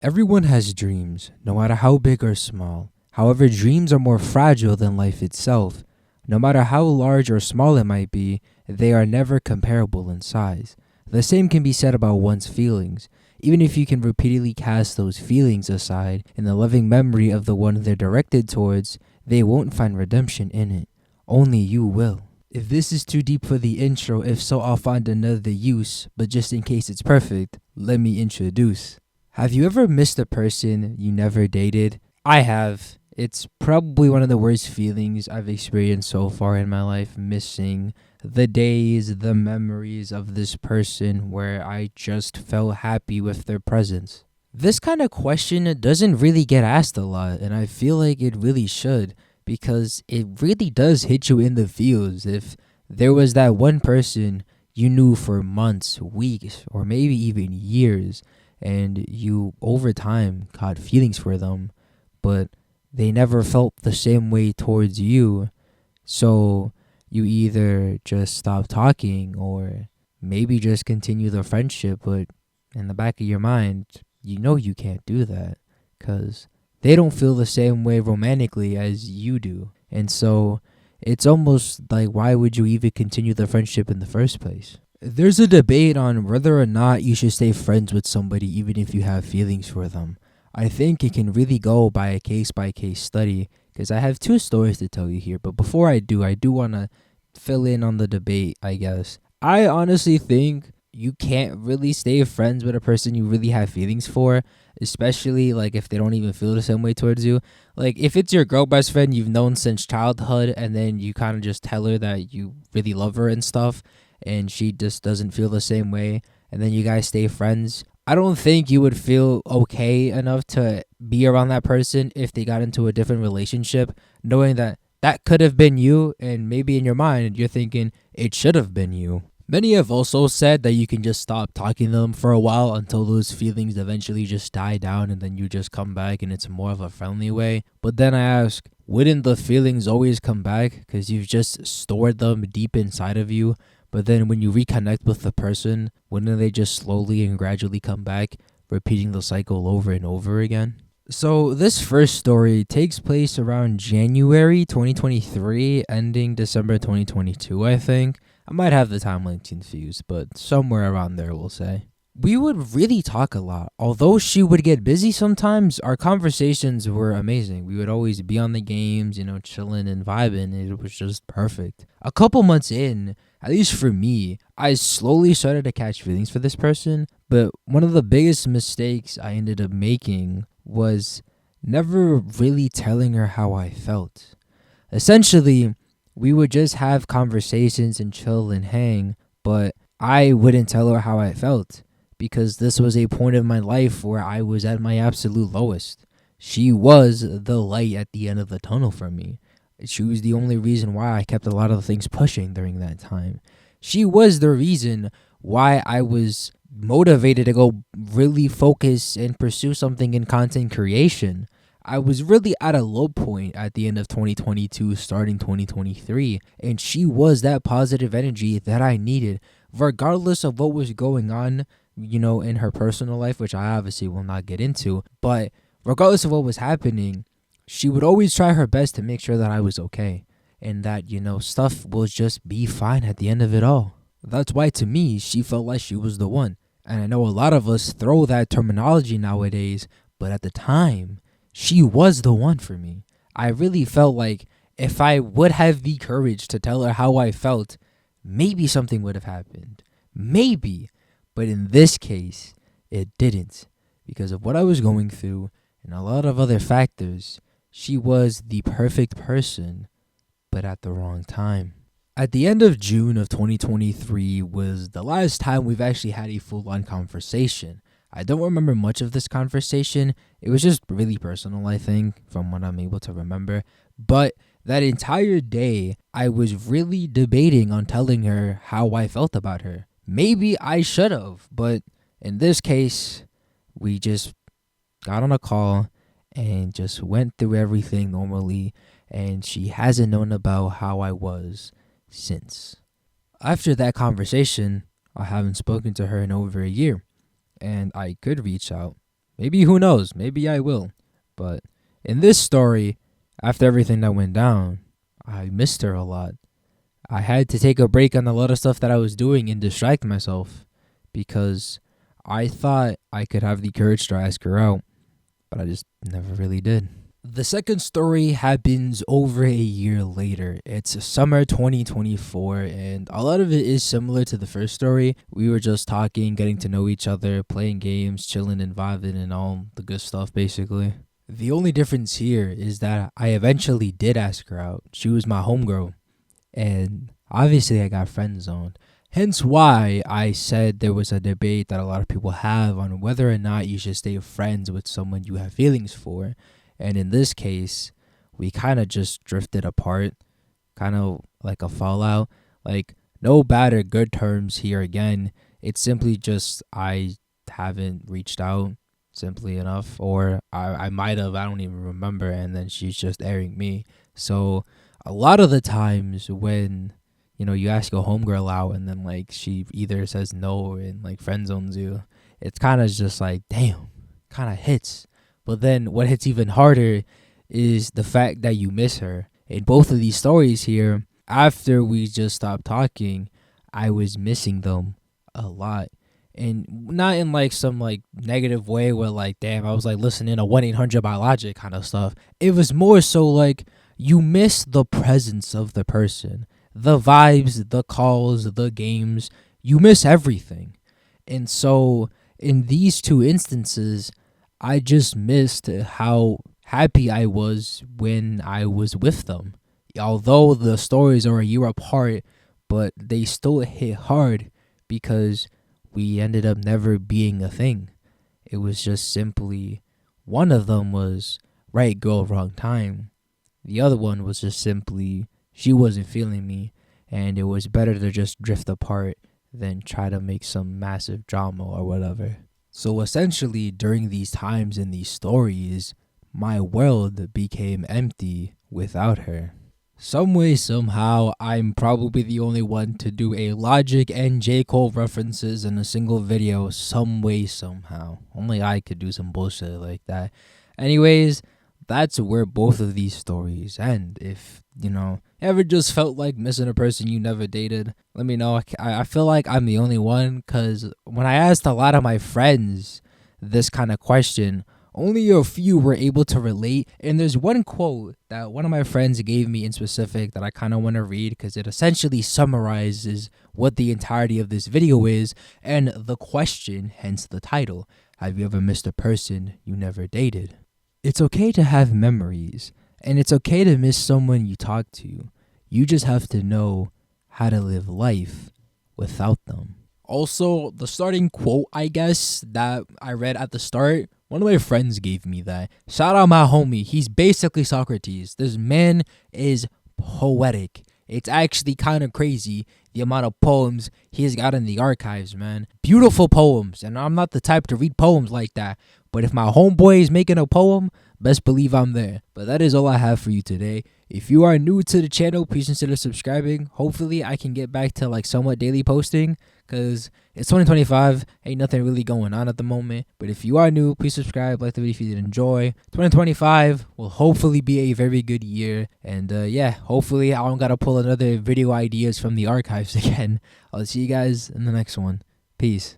Everyone has dreams, no matter how big or small. However, dreams are more fragile than life itself. No matter how large or small it might be, they are never comparable in size. The same can be said about one's feelings. Even if you can repeatedly cast those feelings aside in the loving memory of the one they're directed towards, they won't find redemption in it. Only you will. If this is too deep for the intro, if so, I'll find another use, but just in case it's perfect, let me introduce. Have you ever missed a person you never dated? I have. It's probably one of the worst feelings I've experienced so far in my life, missing the days, the memories of this person where I just felt happy with their presence. This kind of question doesn't really get asked a lot, and I feel like it really should, because it really does hit you in the feels if there was that one person you knew for months, weeks, or maybe even years, and you over time caught feelings for them, but they never felt the same way towards you. So you either just stop talking or maybe just continue the friendship, but in the back of your mind, you know you can't do that because they don't feel the same way romantically as you do. And so it's almost like, why would you even continue the friendship in the first place? There's a debate on whether or not you should stay friends with somebody even if you have feelings for them. I think it can really go by a case-by-case study because I have two stories to tell you here. But before I do want to fill in on the debate, I guess. I honestly think you can't really stay friends with a person you really have feelings for, especially like if they don't even feel the same way towards you. Like if it's your girl best friend you've known since childhood and then you kind of just tell her that you really love her and stuff, and she just doesn't feel the same way, and then you guys stay friends, I don't think you would feel okay enough to be around that person if they got into a different relationship, knowing that that could have been you, and maybe in your mind you're thinking it should have been you. Many have also said that you can just stop talking to them for a while until those feelings eventually just die down and then you just come back and it's more of a friendly way. But then I ask, wouldn't the feelings always come back because you've just stored them deep inside of you? But then when you reconnect with the person, wouldn't they just slowly and gradually come back, repeating the cycle over and over again? So this first story takes place around January 2023, ending December 2022, I think. I might have the timeline confused, but somewhere around there, we'll say. We would really talk a lot. Although she would get busy sometimes, our conversations were amazing. We would always be on the games, chilling and vibing. It was just perfect. A couple months in, at least for me, I slowly started to catch feelings for this person, but one of the biggest mistakes I ended up making was never really telling her how I felt. Essentially, we would just have conversations and chill and hang, but I wouldn't tell her how I felt because this was a point of my life where I was at my absolute lowest. She was the light at the end of the tunnel for me. She was the only reason why I kept a lot of things pushing during that time. She was the reason why I was motivated to go really focus and pursue something in content creation. I was really at a low point at the end of 2022, starting 2023, and she was that positive energy that I needed, regardless of what was going on, in her personal life, which I obviously will not get into, but regardless of what was happening, she would always try her best to make sure that I was okay and that, stuff will just be fine at the end of it all. That's why to me, she felt like she was the one. And I know a lot of us throw that terminology nowadays, but at the time, she was the one for me. I really felt like if I would have the courage to tell her how I felt, maybe something would have happened. Maybe. But in this case, it didn't. Because of what I was going through and a lot of other factors, she was the perfect person, but at the wrong time. At the end of June of 2023 was the last time we've actually had a full-on conversation. I don't remember much of this conversation. It was just really personal, I think, from what I'm able to remember. But that entire day, I was really debating on telling her how I felt about her. Maybe I should have, but in this case, we just got on a call and just went through everything normally, and she hasn't known about how I was since. After that conversation, I haven't spoken to her in over a year, and I could reach out, Maybe, who knows? Maybe I will. But in this story, after everything that went down, I missed her a lot. I had to take a break on a lot of stuff that I was doing and distract myself because I thought I could have the courage to ask her out, but I just never really did. The second story happens over a year later. It's summer 2024, and a lot of it is similar to the first story. We were just talking, getting to know each other, playing games, chilling and vibing, and all the good stuff, basically. The only difference here is that I eventually did ask her out. She was my homegirl, and obviously I got friend zoned. Hence why I said there was a debate that a lot of people have on whether or not you should stay friends with someone you have feelings for. And in this case, we kind of just drifted apart, kind of like a fallout. Like, no bad or good terms here again. It's simply just I haven't reached out simply enough, or I might have, I don't even remember, and then she's just airing me. So a lot of the times when you ask a homegirl out and then like she either says no and like friend zones you, it's kind of just like, damn, kind of hits. But then what hits even harder is the fact that you miss her. In both of these stories here, after we just stopped talking, I was missing them a lot. And not in like some like negative way where like, damn, I was like listening to 1-800 Biologic kind of stuff. It was more so like you miss the presence of the person, the vibes, the calls, the games. You miss everything. And so in these two instances, I just missed how happy I was when I was with them. Although the stories are a year apart, but they still hit hard because we ended up never being a thing. It was just simply, one of them was right girl, wrong time. The other one was just simply, she wasn't feeling me, and it was better to just drift apart than try to make some massive drama or whatever. So essentially, during these times in these stories, my world became empty without her. Some way, somehow, I'm probably the only one to do a Logic and J. Cole references in a single video. Some way, somehow. Only I could do some bullshit like that. Anyways, that's where both of these stories end. If, ever just felt like missing a person you never dated, let me know. I feel like I'm the only one, because when I asked a lot of my friends this kind of question, only a few were able to relate. And there's one quote that one of my friends gave me in specific that I kind of want to read because it essentially summarizes what the entirety of this video is and the question, hence the title. Have you ever missed a person you never dated? It's okay to have memories, and it's okay to miss someone you talk to. You just have to know how to live life without them. Also, the starting quote, I guess, that I read at the start, one of my friends gave me that. Shout out my homie. He's basically Socrates. This man is poetic. It's actually kind of crazy the amount of poems he has got in the archives, man. Beautiful poems. And I'm not the type to read poems like that. But if my homeboy is making a poem, best believe I'm there. But that is all I have for you today. If you are new to the channel, please consider subscribing. Hopefully I can get back to like somewhat daily posting, because it's 2025. Ain't nothing really going on at the moment. But if you are new, please subscribe, like the video if you did enjoy. 2025 will hopefully be a very good year. And yeah, hopefully I don't gotta pull another video ideas from the archives again. I'll see you guys in the next one. Peace.